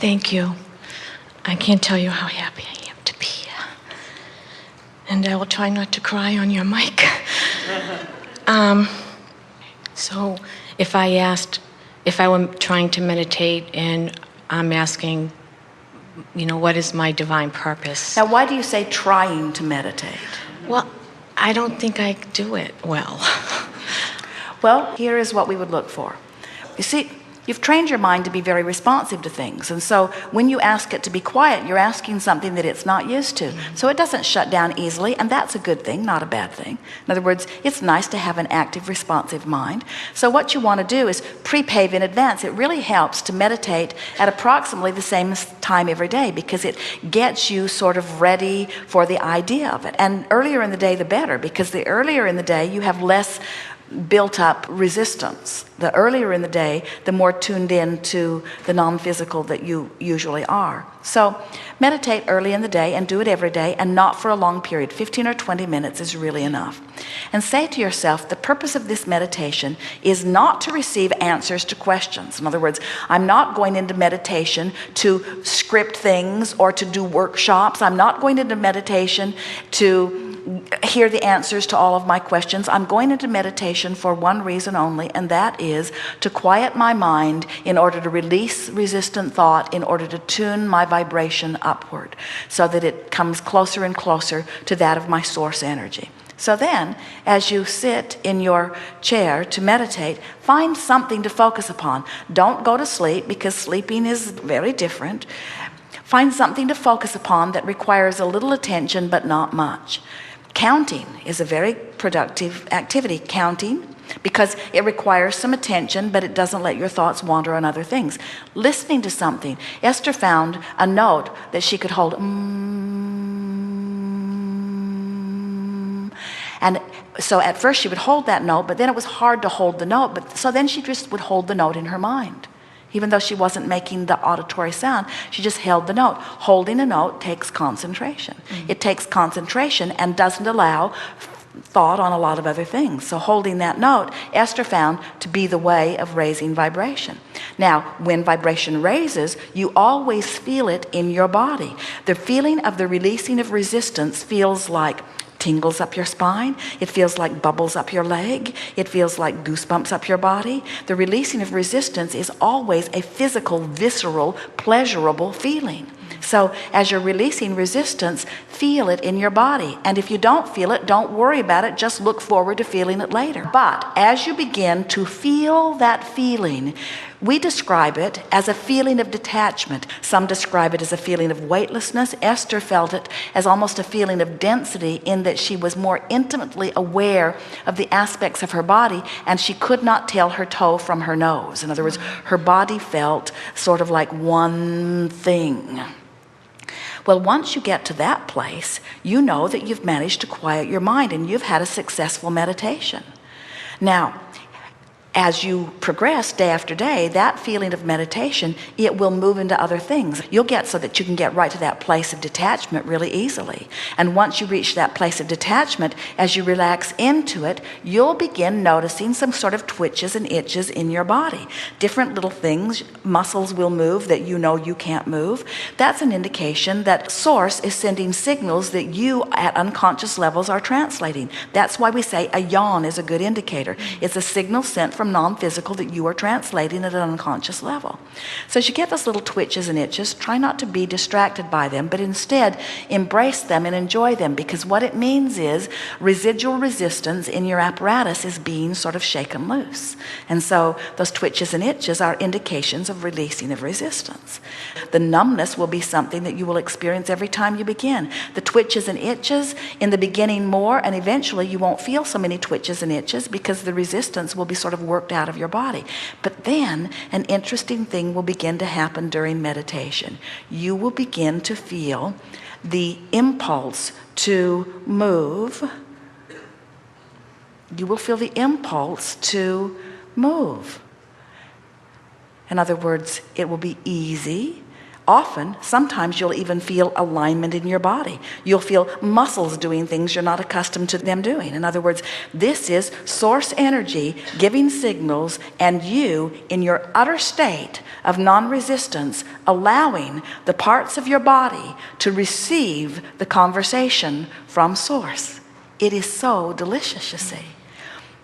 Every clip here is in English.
Thank you. I can't tell you how happy I am to be here. And I will try not to cry on your mic. So if I were trying to meditate and I'm asking, what is my divine purpose? Now, why do you say trying to meditate? Well, I don't think I do it well. Well, here is what we would look for. You see, you've trained your mind to be very responsive to things. And so when you ask it to be quiet, you're asking something that it's not used to. So it doesn't shut down easily, and that's a good thing, not a bad thing. In other words, it's nice to have an active, responsive mind. So what you want to do is prepave in advance. It really helps to meditate at approximately the same time every day, because it gets you sort of ready for the idea of it. And earlier in the day, the better, because the earlier in the day, you have less built up resistance. The earlier in the day, the more tuned in to the non-physical that you usually are. So meditate early in the day and do it every day, and not for a long period. 15 or 20 minutes is really enough. And say to yourself, the purpose of this meditation is not to receive answers to questions. In other words, I'm not going into meditation to script things or to do workshops. I'm not going into meditation to hear the answers to all of my questions. I'm going into meditation for one reason only, and that is to quiet my mind in order to release resistant thought, in order to tune my vibration upward so that it comes closer and closer to that of my source energy. So then, as you sit in your chair to meditate, find something to focus upon. Don't go to sleep, because sleeping is very different. Find something to focus upon that requires a little attention but not much. Counting is a very productive activity. Counting, because it requires some attention, but it doesn't let your thoughts wander on other things. Listening to something. Esther found a note that she could hold. And so at first she would hold that note, but then it was hard to hold the note. So then she just would hold the note in her mind. Even though she wasn't making the auditory sound, she just held the note. Holding a note takes concentration. It takes concentration and doesn't allow thought on a lot of other things. So holding that note, Esther found to be the way of raising vibration. Now, when vibration raises, you always feel it in your body. The feeling of the releasing of resistance feels like tingles up your spine. It feels like bubbles up your leg. It feels like goosebumps up your body. The releasing of resistance is always a physical, visceral, pleasurable feeling. So as you're releasing resistance, feel it in your body. And if you don't feel it, don't worry about it. Just look forward to feeling it later. But as you begin to feel that feeling, we describe it as a feeling of detachment. Some describe it as a feeling of weightlessness. Esther felt it as almost a feeling of density, in that she was more intimately aware of the aspects of her body, and she could not tell her toe from her nose. In other words, her body felt sort of like one thing. Well, once you get to that place, you know that you've managed to quiet your mind and you've had a successful meditation. Now, as you progress day after day, that feeling of meditation, it will move into other things. You'll get so that you can get right to that place of detachment really easily. And once you reach that place of detachment, as you relax into it, you'll begin noticing some sort of twitches and itches in your body. Different little things, muscles will move that you know you can't move. That's an indication that Source is sending signals that you at unconscious levels are translating. That's why we say a yawn is a good indicator. It's a signal sent from non-physical that you are translating at an unconscious level. So as you get those little twitches and itches, try not to be distracted by them, but instead embrace them and enjoy them, because what it means is residual resistance in your apparatus is being sort of shaken loose. And so those twitches and itches are indications of releasing of resistance. The numbness will be something that you will experience every time you begin. The twitches and itches in the beginning more, and eventually you won't feel so many twitches and itches because the resistance will be sort of worked out of your body. But then an interesting thing will begin to happen during meditation. You will begin to feel the impulse to move. You will feel the impulse to move. In other words, it will be easy, Often, sometimes you'll even feel alignment in your body. You'll feel muscles doing things you're not accustomed to them doing. In other words, this is source energy giving signals, and you, in your utter state of non-resistance, allowing the parts of your body to receive the conversation from source. It is so delicious, you see.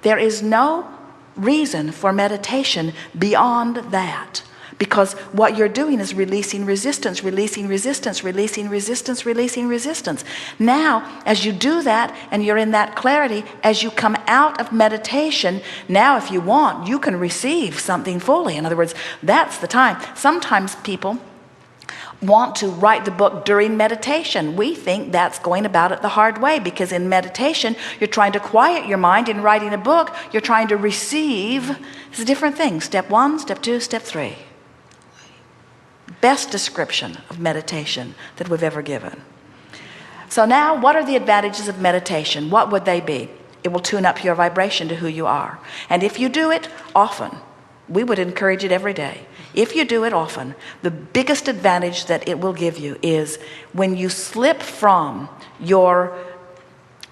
There is no reason for meditation beyond that. Because what you're doing is releasing resistance, releasing resistance, releasing resistance, releasing resistance. Now, as you do that and you're in that clarity, as you come out of meditation, now if you want, you can receive something fully. In other words, that's the time. Sometimes people want to write the book during meditation. We think that's going about it the hard way, because in meditation, you're trying to quiet your mind. In writing a book, you're trying to receive. It's a different thing. Step 1, step 2, step 3. Best description of meditation that we've ever given. So now, what are the advantages of meditation? What would they be? It will tune up your vibration to who you are. And if you do it often, we would encourage it every day. If you do it often, the biggest advantage that it will give you is when you slip from your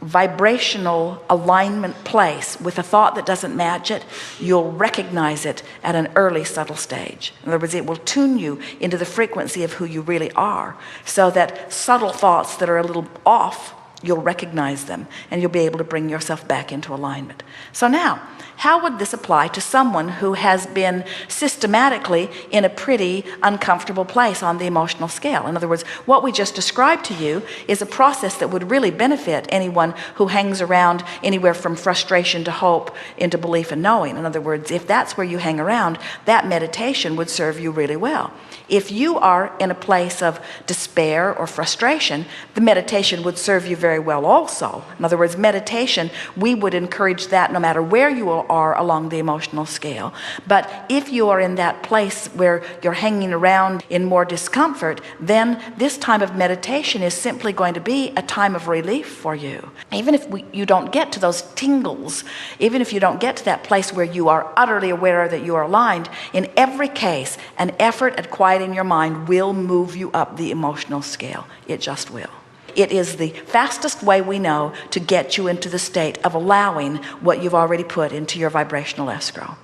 vibrational alignment place with a thought that doesn't match it, you'll recognize it at an early subtle stage. In other words, it will tune you into the frequency of who you really are, so that subtle thoughts that are a little off, you'll recognize them, and you'll be able to bring yourself back into alignment. So now, how would this apply to someone who has been systematically in a pretty uncomfortable place on the emotional scale? In other words, what we just described to you is a process that would really benefit anyone who hangs around anywhere from frustration to hope into belief and knowing. In other words, if that's where you hang around, that meditation would serve you really well. If you are in a place of despair or frustration, the meditation would serve you very well also. In other words, meditation, we would encourage that no matter where you are along the emotional scale. But if you are in that place where you're hanging around in more discomfort, then this time of meditation is simply going to be a time of relief for you. Even if you don't get to those tingles, even if you don't get to that place where you are utterly aware that you are aligned, in every case, an effort at quieting your mind will move you up the emotional scale. It just will. It is the fastest way we know to get you into the state of allowing what you've already put into your vibrational escrow.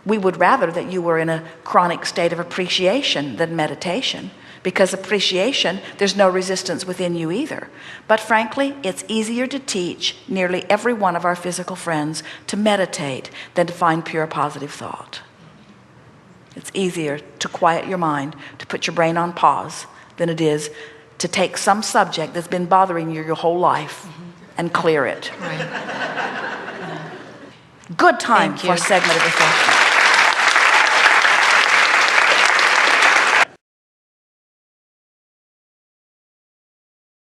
We would rather that you were in a chronic state of appreciation than meditation, because appreciation, there's no resistance within you either. But frankly, it's easier to teach nearly every one of our physical friends to meditate than to find pure positive thought. It's easier to quiet your mind, to put your brain on pause, than it is to take some subject that's been bothering you your whole life and clear it. Right. Good time for a segment of reflection.